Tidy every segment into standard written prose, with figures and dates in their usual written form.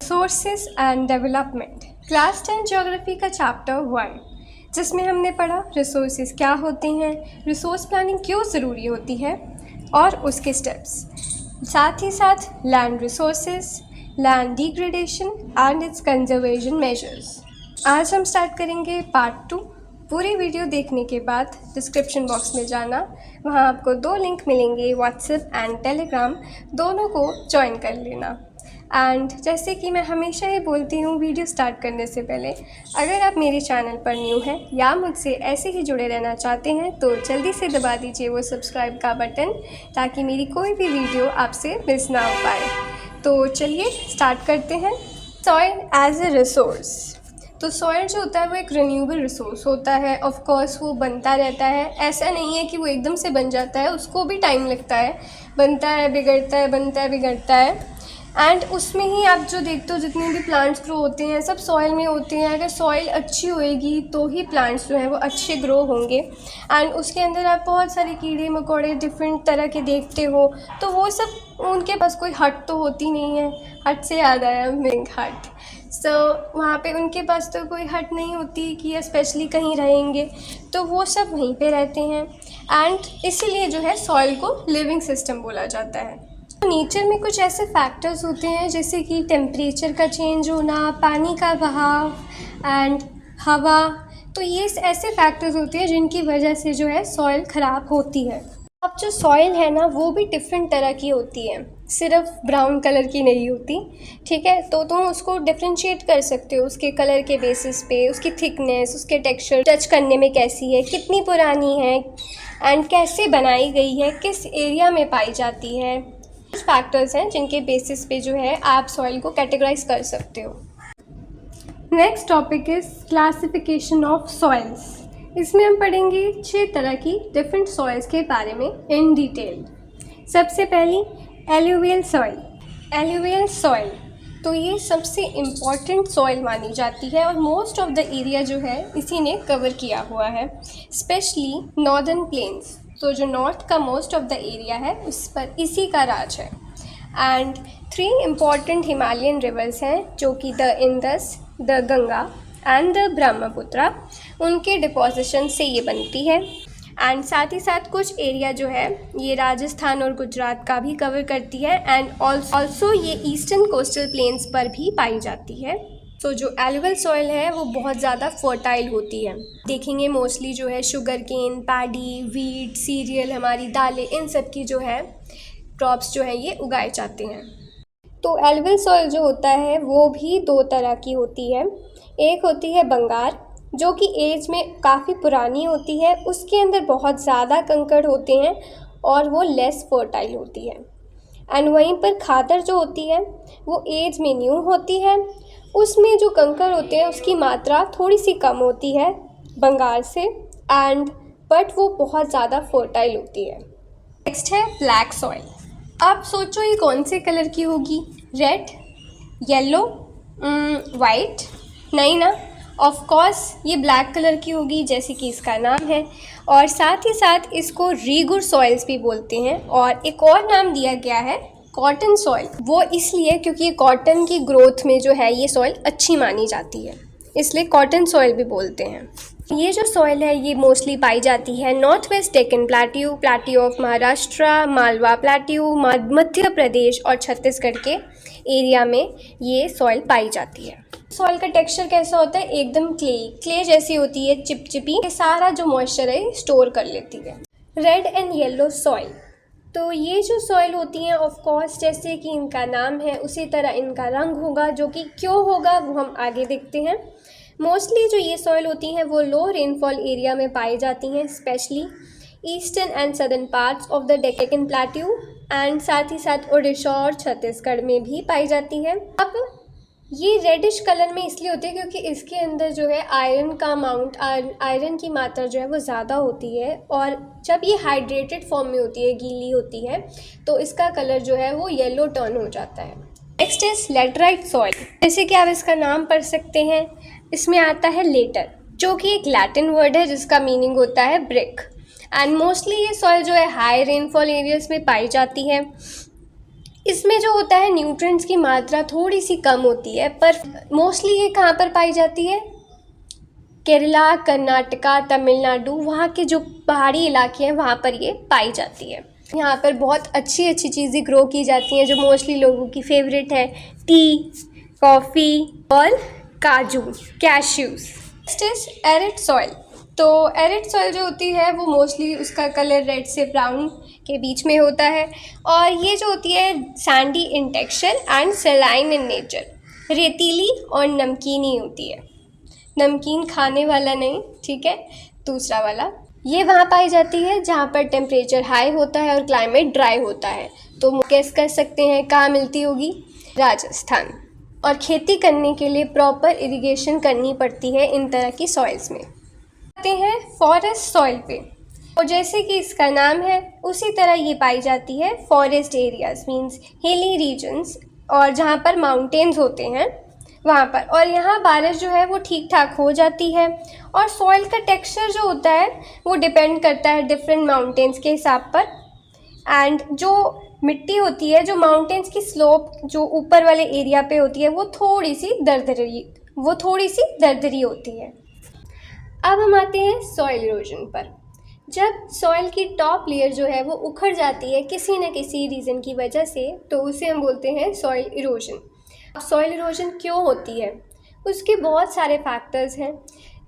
Resources and development, class 10 geography का chapter 1, जिसमें हमने पढ़ा रिसोर्सेज क्या होते हैं, रिसोर्स प्लानिंग क्यों ज़रूरी होती है और उसके स्टेप्स, साथ ही साथ land resources, land degradation and it's conservation measures. आज हम स्टार्ट करेंगे पार्ट 2। पूरी वीडियो देखने के बाद डिस्क्रिप्शन बॉक्स में जाना, वहाँ आपको 2 लिंक मिलेंगे, व्हाट्सएप एंड टेलीग्राम, दोनों को ज्वाइन कर लेना। एंड जैसे कि मैं हमेशा ही बोलती हूँ वीडियो स्टार्ट करने से पहले, अगर आप मेरे चैनल पर न्यू हैं या मुझसे ऐसे ही जुड़े रहना चाहते हैं तो जल्दी से दबा दीजिए वो सब्सक्राइब का बटन, ताकि मेरी कोई भी वीडियो आपसे मिस ना हो पाए। तो चलिए स्टार्ट करते हैं। Soil as a resource. तो सॉइल जो होता है वो एक रिन्यूएबल रिसोर्स होता है। ऑफ कोर्स वो बनता रहता है, ऐसा नहीं है कि वो एकदम से बन जाता है, उसको भी टाइम लगता है, बनता है बिगड़ता है, बनता है बिगड़ता है। एंड उसमें ही आप जो देखते हो जितने भी प्लांट्स ग्रो होते हैं सब सॉइल में होते हैं। अगर सॉइल अच्छी होएगी तो ही प्लांट्स जो हैं वो अच्छे ग्रो होंगे। एंड उसके अंदर आप बहुत सारे कीड़े मकोड़े डिफरेंट तरह के देखते हो, तो वो सब उनके पास कोई हट तो होती नहीं है। हट से याद आया, मिंग हट। सो वहाँ पे उनके पास तो कोई हट नहीं होती कि स्पेशली कहीं रहेंगे, तो वो सब वहीं पे रहते हैं। एंड इसीलिए जो है सॉइल को लिविंग सिस्टम बोला जाता है। नेचर में कुछ ऐसे फैक्टर्स होते हैं जैसे कि टेम्परेचर का चेंज होना, पानी का बहाव एंड हवा। तो ये ऐसे फैक्टर्स होते हैं जिनकी वजह से जो है सॉइल ख़राब होती है। अब जो सॉइल है ना वो भी डिफरेंट तरह की होती है, सिर्फ ब्राउन कलर की नहीं होती, ठीक है। तो तुम उसको डिफ्रेंशिएट कर सकते हो उसके कलर के बेसिस पे, उसकी थिकनेस, उसके टेक्सचर, टच करने में कैसी है, कितनी पुरानी है एंड कैसे बनाई गई है, किस एरिया में पाई जाती है। कुछ फैक्टर्स हैं जिनके बेसिस पे जो है आप सॉइल को कैटेगराइज कर सकते हो। Next topic is classification of soils. इसमें हम पढ़ेंगे 6 तरह की डिफरेंट सॉइल्स के बारे में इन डिटेल। सबसे पहली एलुवियल सॉइल। एलुवियल सॉइल तो ये सबसे इम्पॉर्टेंट सॉइल मानी जाती है और मोस्ट ऑफ द एरिया जो है इसी ने कवर किया हुआ है, स्पेशली नॉर्दर्न प्लेन्स। तो जो नॉर्थ का मोस्ट ऑफ द एरिया है उस पर इसी का राज है। एंड 3 इम्पॉर्टेंट हिमालयन रिवर्स हैं जो कि the Indus, the Ganga and the Brahmaputra, उनके डिपोजिशन से ये बनती है। एंड साथ ही साथ कुछ एरिया जो है ये राजस्थान और गुजरात का भी कवर करती है। एंड ऑल्सो ये ईस्टर्न कोस्टल प्लेन्स पर भी पाई जाती है। तो जो एलुवियल सॉइल है वो बहुत ज़्यादा फर्टाइल होती है। देखेंगे मोस्टली जो है sugarcane, paddy, wheat, cereal, हमारी दालें, इन सब की जो है क्रॉप्स जो है ये उगाए जाते हैं। तो एलुवियल सॉइल जो होता है वो भी 2 तरह की होती है। एक होती है बंगार, जो कि एज में काफ़ी पुरानी होती है, उसके अंदर बहुत ज़्यादा कंकड़ होते हैं और वो लेस फर्टाइल होती है। एंड वहीं पर खादर जो होती है वो एज में न्यू होती है, उसमें जो कंकड़ होते हैं उसकी मात्रा थोड़ी सी कम होती है बंगाल से, एंड बट वो बहुत ज़्यादा फर्टाइल होती है। नेक्स्ट है ब्लैक सॉइल। आप सोचो ये कौन से कलर की होगी? Red, yellow, white? नहीं ना, ऑफ कोर्स ये ब्लैक कलर की होगी जैसे कि इसका नाम है। और साथ ही साथ इसको रीगुर सॉइल्स भी बोलते हैं, और एक और नाम दिया गया है कॉटन सॉइल। वो इसलिए क्योंकि कॉटन की ग्रोथ में जो है ये सॉइल अच्छी मानी जाती है, इसलिए कॉटन सॉइल भी बोलते हैं। ये जो सॉइल है ये मोस्टली पाई जाती है north west Deccan plateau, plateau of Maharashtra, Malwa plateau, Madhya Pradesh और छत्तीसगढ़ के एरिया में ये सॉइल पाई जाती है। सॉइल का टेक्सचर कैसा होता है? एकदम क्ले जैसी होती है, चिपचिपी। ये सारा जो मॉइस्चर है स्टोर कर लेती है। रेड एंड येलो सॉइल, तो ये जो सॉइल होती हैं ऑफ कोर्स जैसे कि इनका नाम है उसी तरह इनका रंग होगा, जो कि क्यों होगा वो हम आगे देखते हैं। मोस्टली जो ये सॉइल होती हैं वो लो रेनफॉल एरिया में पाई जाती हैं, specially eastern and southern parts of the Deccan plateau, and साथ ही साथ उड़ीसा और छत्तीसगढ़ में भी पाई जाती है। अब ये रेडिश कलर में इसलिए होती है क्योंकि इसके अंदर जो है आयरन की मात्रा जो है वो ज़्यादा होती है, और जब ये हाइड्रेटेड फॉर्म में होती है, गीली होती है, तो इसका कलर जो है वो येलो टर्न हो जाता है। Next is laterite soil. जैसे कि आप इसका नाम पढ़ सकते हैं, इसमें आता है लेटर, जो कि एक लैटिन वर्ड है जिसका मीनिंग होता है ब्रिक। एंड मोस्टली ये सॉइल जो है हाई रेनफॉल एरियाज में पाई जाती है। इसमें जो होता है न्यूट्रिएंट्स की मात्रा थोड़ी सी कम होती है, पर मोस्टली ये कहाँ पर पाई जाती है? केरला, कर्नाटका, तमिलनाडु, वहाँ के जो पहाड़ी इलाके हैं वहाँ पर ये पाई जाती है। यहाँ पर बहुत अच्छी अच्छी चीज़ें ग्रो की जाती हैं जो मोस्टली लोगों की फेवरेट है, टी, कॉफ़ी और काजू, cashews. Next is arid soil. तो एरिड सॉइल जो होती है वो मोस्टली उसका कलर रेड से ब्राउन के बीच में होता है, और ये जो होती है Sandy in texture and saline in nature, रेतीली और नमकीनी होती है। नमकीन खाने वाला नहीं, ठीक है, दूसरा वाला। ये वहाँ पाई जाती है जहाँ पर टेम्परेचर हाई होता है और क्लाइमेट ड्राई होता है। तो गेस कर सकते हैं कहाँ मिलती होगी? राजस्थान। और खेती करने के लिए प्रॉपर इरिगेशन करनी पड़ती है इन तरह की सॉइल्स में। आते हैं फॉरेस्ट सॉइल पे, और जैसे कि इसका नाम है उसी तरह ये पाई जाती है forest areas, means hilly regions, और जहाँ पर माउंटेन्स होते हैं वहाँ पर। और यहाँ बारिश जो है वो ठीक ठाक हो जाती है, और सॉइल का टेक्सचर जो होता है वो डिपेंड करता है डिफरेंट माउंटेन्स के हिसाब पर। एंड जो मिट्टी होती है, जो माउंटेन्स की स्लोप जो ऊपर वाले एरिया पे होती है, वो थोड़ी सी दरदरी होती है। अब हम आते हैं सॉइल इरोजन पर। जब सॉइल की टॉप लेयर जो है वो उखड़ जाती है किसी न किसी रीज़न की वजह से, तो उसे हम बोलते हैं सॉइल इरोजन। अब सॉइल इरोजन क्यों होती है? उसके बहुत सारे फैक्टर्स हैं,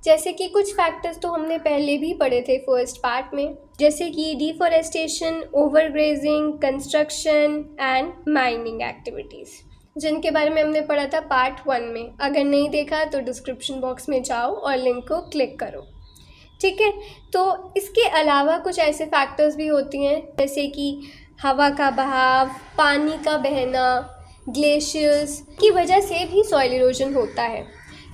जैसे कि कुछ फैक्टर्स तो हमने पहले भी पढ़े थे फर्स्ट पार्ट में, जैसे कि deforestation, overgrazing, construction and mining activities, जिनके बारे में हमने पढ़ा था पार्ट 1 में। अगर नहीं देखा तो डिस्क्रिप्शन बॉक्स में जाओ और लिंक को क्लिक करो, ठीक है। तो इसके अलावा कुछ ऐसे फैक्टर्स भी होती हैं, जैसे कि हवा का बहाव, पानी का बहना, ग्लेशियर्स की वजह से भी सॉइल इरोजन होता है।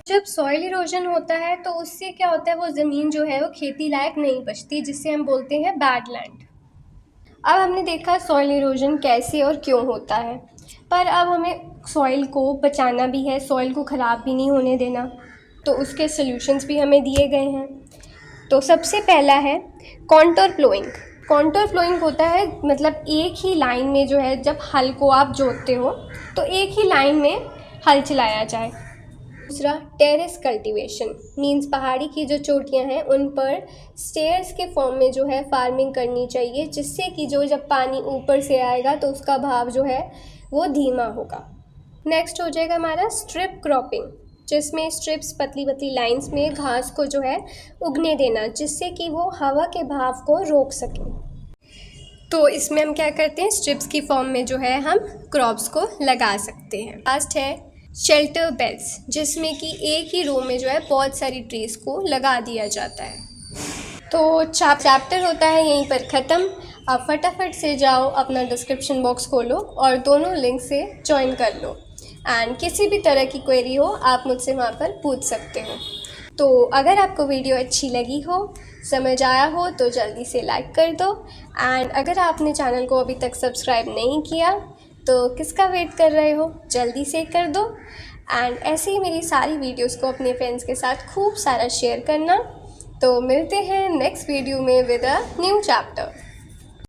जब सॉइल इरोजन होता है तो उससे क्या होता है, वो ज़मीन जो है वो खेती लायक नहीं बचती, जिससे हम बोलते हैं बैड लैंड। अब हमने देखा सॉइल इरोजन कैसे और क्यों होता है, पर अब हमें सॉइल को बचाना भी है, सॉइल को ख़राब भी नहीं होने देना, तो उसके सॉल्यूशंस भी हमें दिए गए हैं। तो सबसे पहला है कॉन्टोर प्लोइंग। कॉन्टोर प्लोइंग होता है मतलब एक ही लाइन में जो है, जब हल को आप जोतते हो तो एक ही लाइन में हल चलाया जाए। दूसरा टेरेस कल्टीवेशन, मींस पहाड़ी की जो चोटियां हैं उन पर स्टेयर्स के फॉर्म में जो है फार्मिंग करनी चाहिए, जिससे कि जो जब पानी ऊपर से आएगा तो उसका भाव जो है वो धीमा होगा। नेक्स्ट हो जाएगा हमारा स्ट्रिप क्रॉपिंग, जिसमें स्ट्रिप्स पतली पतली लाइंस में घास को जो है उगने देना, जिससे कि वो हवा के भाव को रोक सके। तो इसमें हम क्या करते हैं, स्ट्रिप्स की फॉर्म में जो है हम क्रॉप्स को लगा सकते हैं। लास्ट है शेल्टर बेड्स, जिसमें कि एक ही रो में जो है बहुत सारी ट्रीज को लगा दिया जाता है। तो चैप्टर होता है यहीं पर ख़त्म। आप फटाफट से जाओ, अपना डिस्क्रिप्शन बॉक्स खोलो और दोनों लिंक से ज्वाइन कर लो, एंड किसी भी तरह की क्वेरी हो आप मुझसे वहाँ पर पूछ सकते हो। तो अगर आपको वीडियो अच्छी लगी हो, समझ आया हो, तो जल्दी से लाइक कर दो, एंड अगर आपने चैनल को अभी तक सब्सक्राइब नहीं किया तो किसका वेट कर रहे हो, जल्दी से कर दो। एंड ऐसे ही मेरी सारी वीडियोस को अपने फ्रेंड्स के साथ खूब सारा शेयर करना। तो मिलते हैं नेक्स्ट वीडियो में विद अ न्यू चैप्टर।